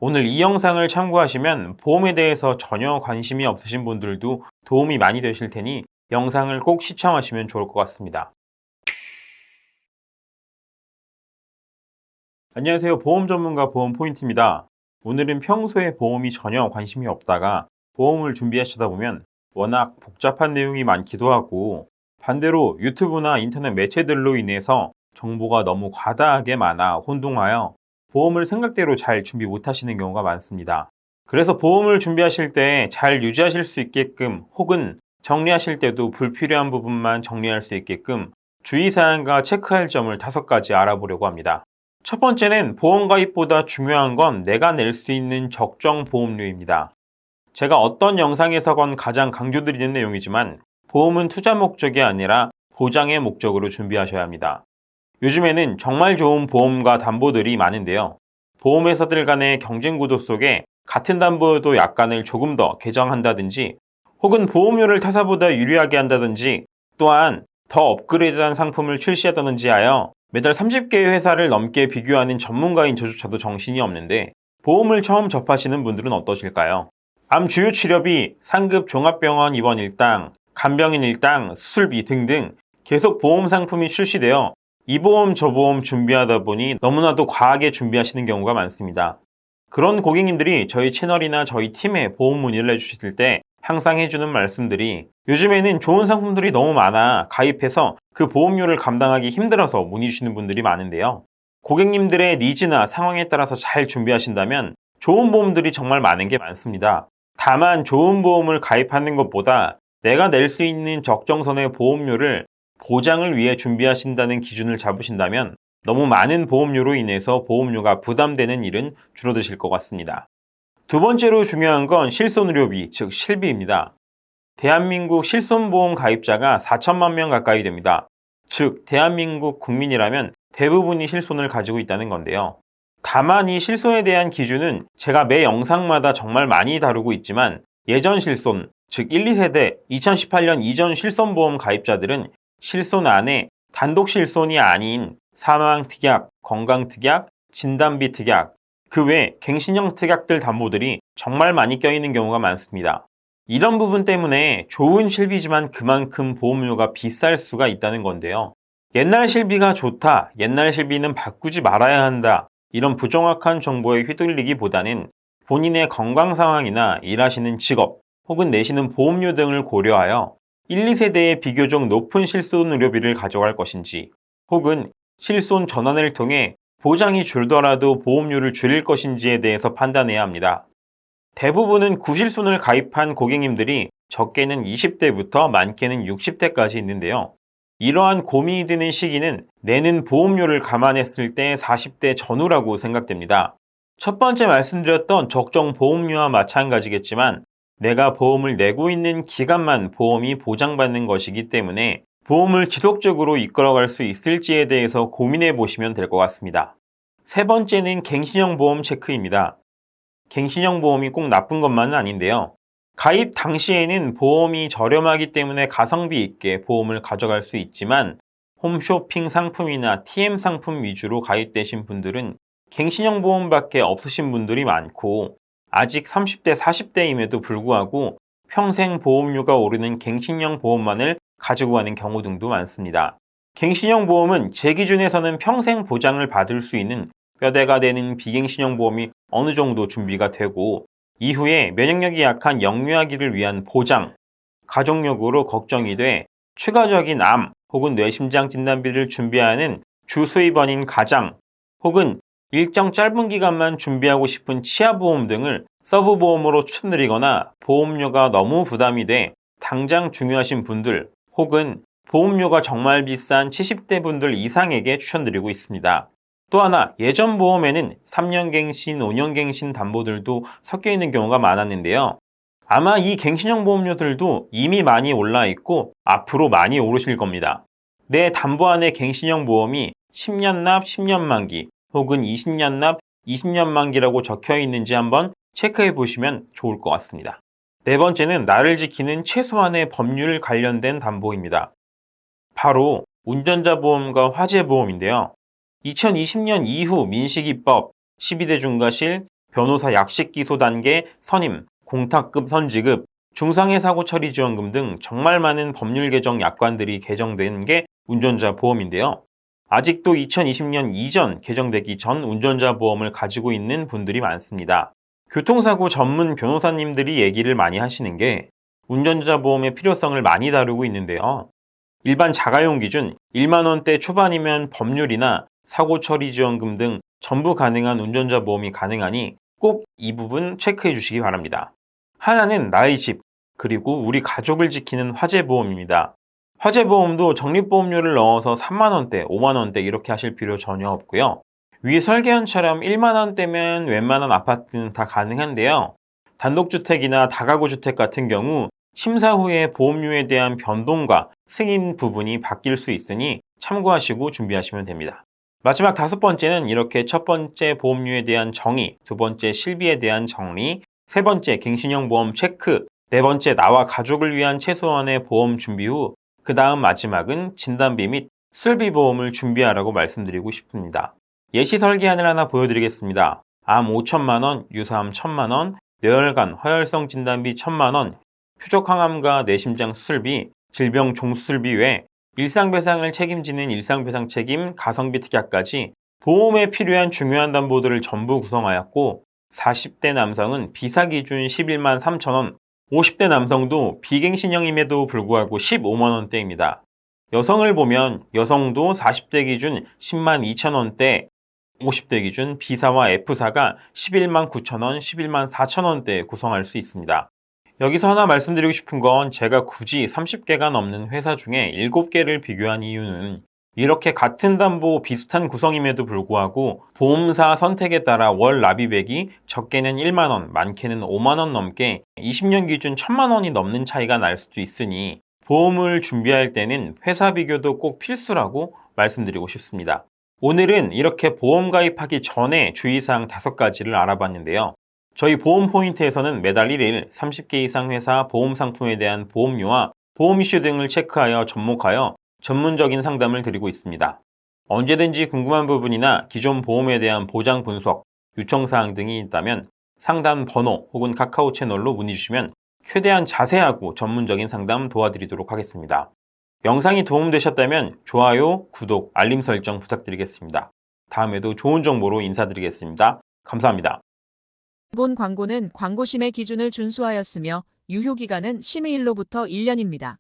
오늘 이 영상을 참고하시면 보험에 대해서 전혀 관심이 없으신 분들도 도움이 많이 되실 테니 영상을 꼭 시청하시면 좋을 것 같습니다. 안녕하세요. 보험 전문가 보험 포인트입니다. 오늘은 평소에 보험이 전혀 관심이 없다가 보험을 준비하시다 보면 워낙 복잡한 내용이 많기도 하고 반대로 유튜브나 인터넷 매체들로 인해서 정보가 너무 과다하게 많아 혼동하여 보험을 생각대로 잘 준비 못 하시는 경우가 많습니다. 그래서 보험을 준비하실 때 잘 유지하실 수 있게끔 혹은 정리하실 때도 불필요한 부분만 정리할 수 있게끔 주의사항과 체크할 점을 5가지 알아보려고 합니다. 첫 번째는 보험 가입보다 중요한 건 내가 낼 수 있는 적정 보험료입니다. 제가 어떤 영상에서건 가장 강조드리는 내용이지만 보험은 투자 목적이 아니라 보장의 목적으로 준비하셔야 합니다. 요즘에는 정말 좋은 보험과 담보들이 많은데요. 보험회사들 간의 경쟁 구도 속에 같은 담보여도 약관을 조금 더 개정한다든지 혹은 보험료를 타사보다 유리하게 한다든지 또한 더 업그레이드한 상품을 출시하다든지 하여 매달 30개의 회사를 넘게 비교하는 전문가인 저조차도 정신이 없는데 보험을 처음 접하시는 분들은 어떠실까요? 암 주요 치료비, 상급 종합병원 입원 일당, 간병인 일당, 수술비 등등 계속 보험 상품이 출시되어 이 보험 저 보험 준비하다 보니 너무나도 과하게 준비하시는 경우가 많습니다. 그런 고객님들이 저희 채널이나 저희 팀에 보험 문의를 해주실 때 항상 해주는 말씀들이 요즘에는 좋은 상품들이 너무 많아 가입해서 그 보험료를 감당하기 힘들어서 문의 주시는 분들이 많은데요. 고객님들의 니즈나 상황에 따라서 잘 준비하신다면 좋은 보험들이 정말 많은 게 많습니다. 다만 좋은 보험을 가입하는 것보다 내가 낼 수 있는 적정선의 보험료를 보장을 위해 준비하신다는 기준을 잡으신다면 너무 많은 보험료로 인해서 보험료가 부담되는 일은 줄어드실 것 같습니다. 두 번째로 중요한 건 실손의료비, 즉 실비입니다. 대한민국 실손보험 가입자가 4천만 명 가까이 됩니다. 즉 대한민국 국민이라면 대부분이 실손을 가지고 있다는 건데요. 다만 이 실손에 대한 기준은 제가 매 영상마다 정말 많이 다루고 있지만 예전 실손, 즉 1, 2세대 2018년 이전 실손보험 가입자들은 실손 안에 단독 실손이 아닌 사망특약, 건강특약, 진단비 특약, 그 외 갱신형 특약들 담보들이 정말 많이 껴있는 경우가 많습니다. 이런 부분 때문에 좋은 실비지만 그만큼 보험료가 비쌀 수가 있다는 건데요. 옛날 실비가 좋다, 옛날 실비는 바꾸지 말아야 한다, 이런 부정확한 정보에 휘둘리기보다는 본인의 건강 상황이나 일하시는 직업 혹은 내시는 보험료 등을 고려하여 1, 2세대의 비교적 높은 실손 의료비를 가져갈 것인지 혹은 실손 전환을 통해 보장이 줄더라도 보험료를 줄일 것인지에 대해서 판단해야 합니다. 대부분은 구실손을 가입한 고객님들이 적게는 20대부터 많게는 60대까지 있는데요. 이러한 고민이 드는 시기는 내는 보험료를 감안했을 때 40대 전후라고 생각됩니다. 첫 번째 말씀드렸던 적정 보험료와 마찬가지겠지만 내가 보험을 내고 있는 기간만 보험이 보장받는 것이기 때문에 보험을 지속적으로 이끌어갈 수 있을지에 대해서 고민해 보시면 될 것 같습니다. 세 번째는 갱신형 보험 체크입니다. 갱신형 보험이 꼭 나쁜 것만은 아닌데요. 가입 당시에는 보험이 저렴하기 때문에 가성비 있게 보험을 가져갈 수 있지만 홈쇼핑 상품이나 TM 상품 위주로 가입되신 분들은 갱신형 보험밖에 없으신 분들이 많고 아직 30대, 40대임에도 불구하고 평생 보험료가 오르는 갱신형 보험만을 가지고 가는 경우 등도 많습니다. 갱신형 보험은 제 기준에서는 평생 보장을 받을 수 있는 뼈대가 되는 비갱신형 보험이 어느 정도 준비가 되고 이후에 면역력이 약한 영유아기를 위한 보장, 가족력으로 걱정이 돼 추가적인 암 혹은 뇌심장 진단비를 준비하는 주수입원인 가장 혹은 일정 짧은 기간만 준비하고 싶은 치아보험 등을 서브보험으로 추천드리거나 보험료가 너무 부담이 돼 당장 중요하신 분들 혹은 보험료가 정말 비싼 70대 분들 이상에게 추천드리고 있습니다. 또 하나, 예전 보험에는 3년 갱신, 5년 갱신 담보들도 섞여 있는 경우가 많았는데요. 아마 이 갱신형 보험료들도 이미 많이 올라 있고 앞으로 많이 오르실 겁니다. 내 담보 안에 갱신형 보험이 10년 납 10년 만기 혹은 20년 납 20년 만기라고 적혀 있는지 한번 체크해 보시면 좋을 것 같습니다. 네 번째는 나를 지키는 최소한의 법률 관련된 담보입니다. 바로 운전자 보험과 화재 보험인데요. 2020년 이후 민식이법, 12대 중과실, 변호사 약식 기소 단계 선임, 공탁급 선지급, 중상해 사고 처리 지원금 등 정말 많은 법률 개정 약관들이 개정된 게 운전자 보험인데요. 아직도 2020년 이전 개정되기 전 운전자 보험을 가지고 있는 분들이 많습니다. 교통사고 전문 변호사님들이 얘기를 많이 하시는 게 운전자 보험의 필요성을 많이 다루고 있는데요. 일반 자가용 기준 1만 원대 초반이면 법률이나 사고 처리 지원금 등 전부 가능한 운전자 보험이 가능하니 꼭 이 부분 체크해 주시기 바랍니다. 하나는 나의 집, 그리고 우리 가족을 지키는 화재보험입니다. 화재보험도 적립보험료를 넣어서 3만 원대, 5만 원대 이렇게 하실 필요 전혀 없고요. 위 설계안처럼 1만 원대면 웬만한 아파트는 다 가능한데요. 단독주택이나 다가구 주택 같은 경우 심사 후에 보험료에 대한 변동과 승인 부분이 바뀔 수 있으니 참고하시고 준비하시면 됩니다. 마지막 5번째는 이렇게 첫 번째 보험료에 대한 정의, 두 번째 실비에 대한 정리, 세 번째 갱신형 보험 체크, 네 번째 나와 가족을 위한 최소한의 보험 준비 후 그 다음 마지막은 진단비 및 수술비 보험을 준비하라고 말씀드리고 싶습니다. 예시 설계안을 하나 보여드리겠습니다. 암 5천만 원, 유사암 1천만 원, 뇌혈관, 허혈성 진단비 1천만 원, 표적항암과 뇌심장 수술비, 질병 종수술비 외 일상배상을 책임지는 일상배상 책임, 가성비 특약까지 보험에 필요한 중요한 담보들을 전부 구성하였고 40대 남성은 비사 기준 11만 3천 원, 50대 남성도 비갱신형임에도 불구하고 15만 원대입니다. 여성을 보면 여성도 40대 기준 10만 2천 원대, 50대 기준 B사와 F사가 11만 9천 원, 11만 4천 원대에 구성할 수 있습니다. 여기서 하나 말씀드리고 싶은 건 제가 굳이 30개가 넘는 회사 중에 7개를 비교한 이유는 이렇게 같은 담보 비슷한 구성임에도 불구하고 보험사 선택에 따라 월 납입액이 적게는 1만 원, 많게는 5만 원 넘게 20년 기준 1천만 원이 넘는 차이가 날 수도 있으니 보험을 준비할 때는 회사 비교도 꼭 필수라고 말씀드리고 싶습니다. 오늘은 이렇게 보험 가입하기 전에 주의사항 5가지를 알아봤는데요. 저희 보험 포인트에서는 매달 1일 30개 이상 회사 보험 상품에 대한 보험료와 보험 이슈 등을 체크하여 접목하여 전문적인 상담을 드리고 있습니다. 언제든지 궁금한 부분이나 기존 보험에 대한 보장 분석, 요청사항 등이 있다면 상담 번호 혹은 카카오 채널로 문의 주시면 최대한 자세하고 전문적인 상담 도와드리도록 하겠습니다. 영상이 도움되셨다면 좋아요, 구독, 알림 설정 부탁드리겠습니다. 다음에도 좋은 정보로 인사드리겠습니다. 감사합니다. 본 광고는 광고심의 기준을 준수하였으며 유효기간은 심의일로부터 1년입니다.